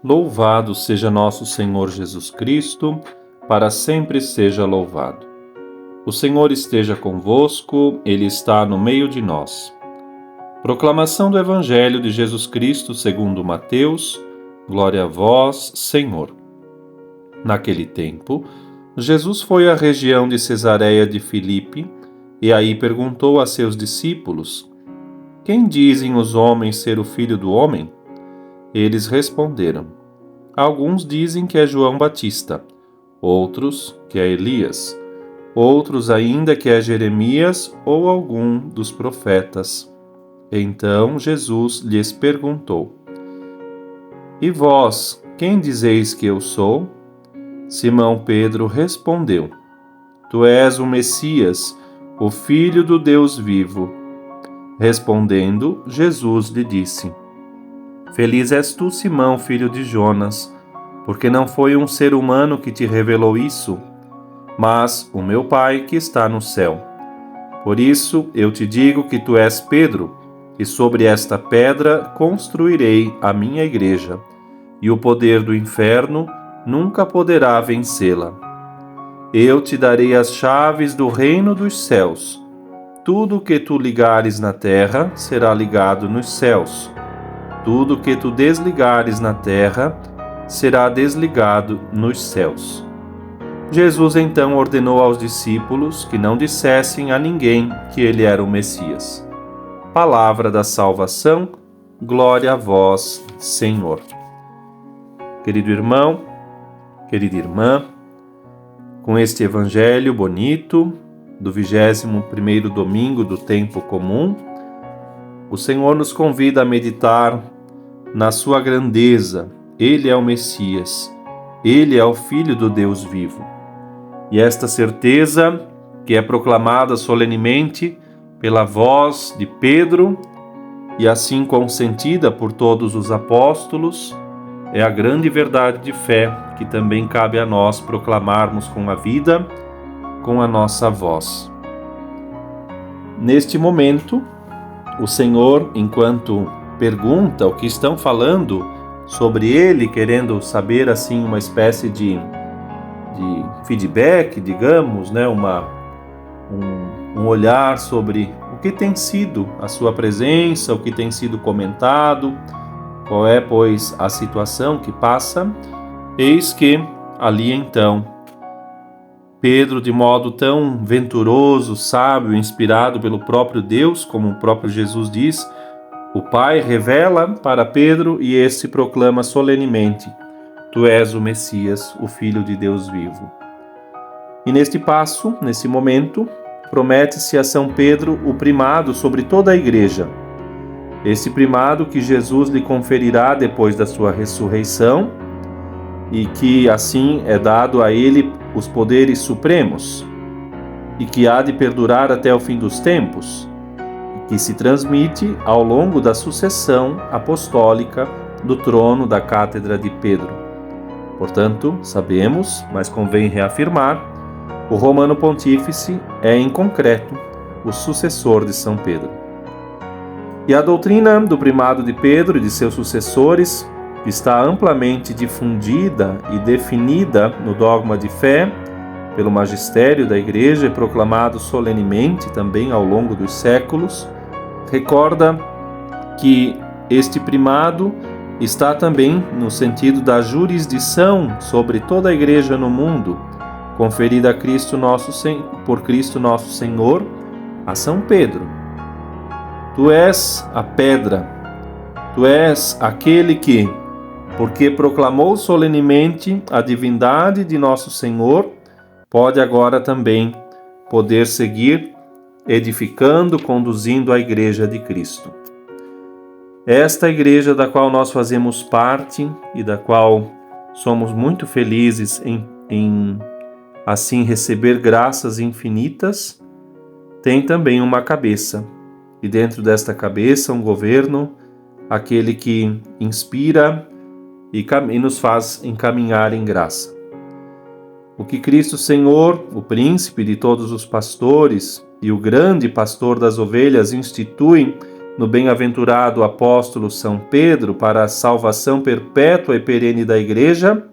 Louvado seja nosso Senhor Jesus Cristo, para sempre seja louvado. O Senhor esteja convosco, Ele está no meio de nós. Proclamação do Evangelho de Jesus Cristo segundo Mateus. Glória a vós, Senhor. Naquele tempo, Jesus foi à região de Cesareia de Filipe e aí perguntou a seus discípulos: Quem dizem os homens ser o Filho do Homem? Eles responderam: Alguns dizem que é João Batista, outros que é Elias, outros ainda que é Jeremias ou algum dos profetas. Então Jesus lhes perguntou: E vós, quem dizeis que eu sou? Simão Pedro respondeu: Tu és o Messias, o Filho do Deus vivo. Respondendo, Jesus lhe disse: Feliz és tu, Simão, filho de Jonas, porque não foi um ser humano que te revelou isso, mas o meu Pai que está no céu. Por isso eu te digo que tu és Pedro, e sobre esta pedra construirei a minha igreja, e o poder do inferno nunca poderá vencê-la. Eu te darei as chaves do reino dos céus. Tudo o que tu ligares na terra será ligado nos céus. Tudo o que tu desligares na terra será desligado nos céus. Jesus então ordenou aos discípulos que não dissessem a ninguém que ele era o Messias. Palavra da salvação, glória a vós, Senhor. Querido irmão, querida irmã, com este evangelho bonito do 21º domingo do tempo comum, o Senhor nos convida a meditar na sua grandeza. Ele é o Messias, ele é o Filho do Deus vivo. E esta certeza, que é proclamada solenemente pela voz de Pedro e assim consentida por todos os apóstolos, é a grande verdade de fé que também cabe a nós proclamarmos com a vida, com a nossa voz. Neste momento, o Senhor, enquanto pergunta o que estão falando sobre ele, querendo saber assim uma espécie de feedback, digamos, né? Um olhar sobre o que tem sido a sua presença, o que tem sido comentado, qual é, pois, a situação que passa. Eis que ali então Pedro, de modo tão venturoso, sábio, inspirado pelo próprio Deus, como o próprio Jesus diz, o Pai revela para Pedro e este proclama solenemente: Tu és o Messias, o Filho de Deus vivo. E neste passo, nesse momento, promete-se a São Pedro o primado sobre toda a Igreja. Esse primado que Jesus lhe conferirá depois da sua ressurreição e que assim é dado a ele os poderes supremos e que há de perdurar até o fim dos tempos, que se transmite ao longo da sucessão apostólica do trono da Cátedra de Pedro. Portanto, sabemos, mas convém reafirmar, o Romano Pontífice é, em concreto, o sucessor de São Pedro. E a doutrina do primado de Pedro e de seus sucessores está amplamente difundida e definida no dogma de fé, pelo magistério da Igreja e proclamado solenemente também ao longo dos séculos. Recorda que este primado está também no sentido da jurisdição sobre toda a Igreja no mundo, conferida a por Cristo nosso Senhor a São Pedro. Tu és a pedra, tu és aquele que, porque proclamou solenemente a divindade de nosso Senhor, pode agora também poder seguir edificando, conduzindo a Igreja de Cristo. Esta Igreja da qual nós fazemos parte e da qual somos muito felizes em assim receber graças infinitas, tem também uma cabeça. E dentro desta cabeça um governo, aquele que inspira e nos faz encaminhar em graça. O que Cristo Senhor, o príncipe de todos os pastores e o grande pastor das ovelhas institui no bem-aventurado apóstolo São Pedro para a salvação perpétua e perene da Igreja,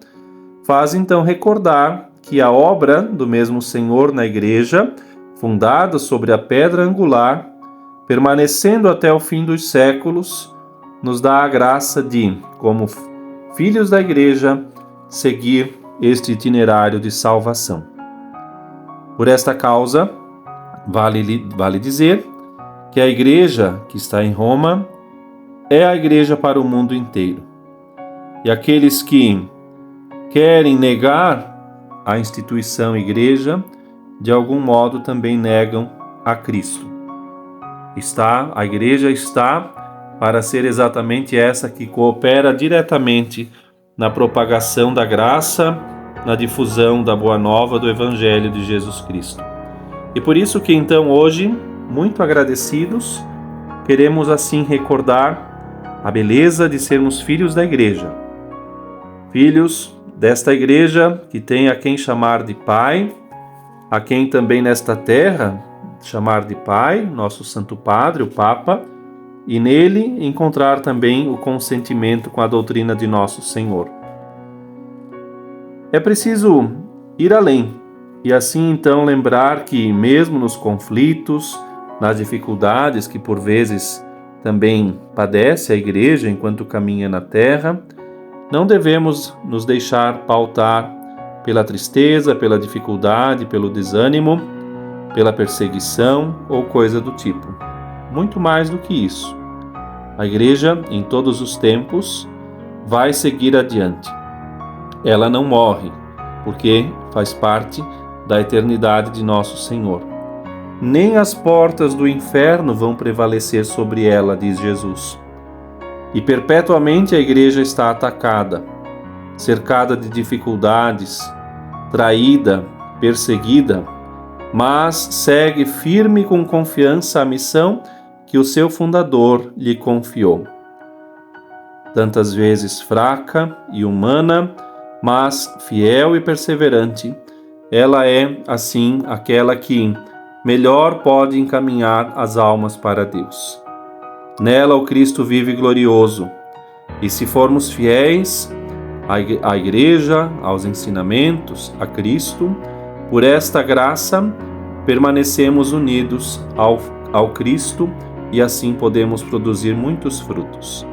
faz então recordar que a obra do mesmo Senhor na Igreja, fundada sobre a pedra angular, permanecendo até o fim dos séculos, nos dá a graça de, como filhos da Igreja, seguir este itinerário de salvação. Por esta causa, vale dizer que a Igreja que está em Roma é a Igreja para o mundo inteiro. E aqueles que querem negar a instituição Igreja, de algum modo também negam a Cristo. A Igreja está para ser exatamente essa que coopera diretamente na propagação da graça, na difusão da Boa Nova do Evangelho de Jesus Cristo. E por isso que então hoje, muito agradecidos, queremos assim recordar a beleza de sermos filhos da Igreja. Filhos desta Igreja que tem a quem chamar de Pai, a quem também nesta terra chamar de Pai, nosso Santo Padre, o Papa, e nele encontrar também o consentimento com a doutrina de nosso Senhor. É preciso ir além e assim então lembrar que mesmo nos conflitos, nas dificuldades que por vezes também padece a Igreja enquanto caminha na terra, não devemos nos deixar pautar pela tristeza, pela dificuldade, pelo desânimo, pela perseguição ou coisa do tipo. Muito mais do que isso. A Igreja, em todos os tempos, vai seguir adiante. Ela não morre, porque faz parte da eternidade de nosso Senhor. Nem as portas do inferno vão prevalecer sobre ela, diz Jesus. E perpetuamente a Igreja está atacada, cercada de dificuldades, traída, perseguida, mas segue firme com confiança a missão que o seu fundador lhe confiou. Tantas vezes fraca e humana, mas fiel e perseverante, ela é, assim, aquela que melhor pode encaminhar as almas para Deus. Nela o Cristo vive glorioso, e se formos fiéis à Igreja, aos ensinamentos, a Cristo, por esta graça permanecemos unidos ao Cristo e assim podemos produzir muitos frutos.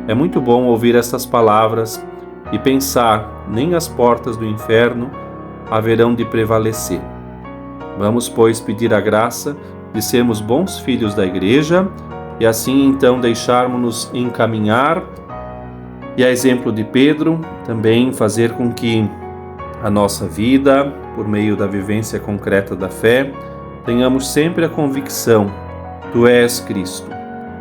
É muito bom ouvir estas palavras e pensar, nem as portas do inferno haverão de prevalecer. Vamos, pois, pedir a graça de sermos bons filhos da Igreja e assim então deixarmos-nos encaminhar e, a exemplo de Pedro, também fazer com que a nossa vida, por meio da vivência concreta da fé, tenhamos sempre a convicção: Tu és Cristo,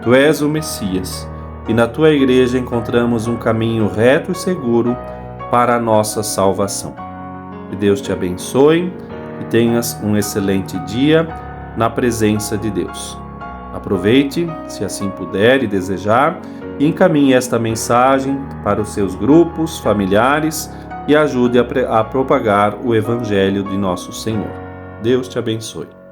Tu és o Messias, e na Tua Igreja encontramos um caminho reto e seguro para a nossa salvação. Que Deus te abençoe e tenhas um excelente dia na presença de Deus. Aproveite, se assim puder e desejar, e encaminhe esta mensagem para os seus grupos, familiares e ajude a propagar o Evangelho de nosso Senhor. Deus te abençoe.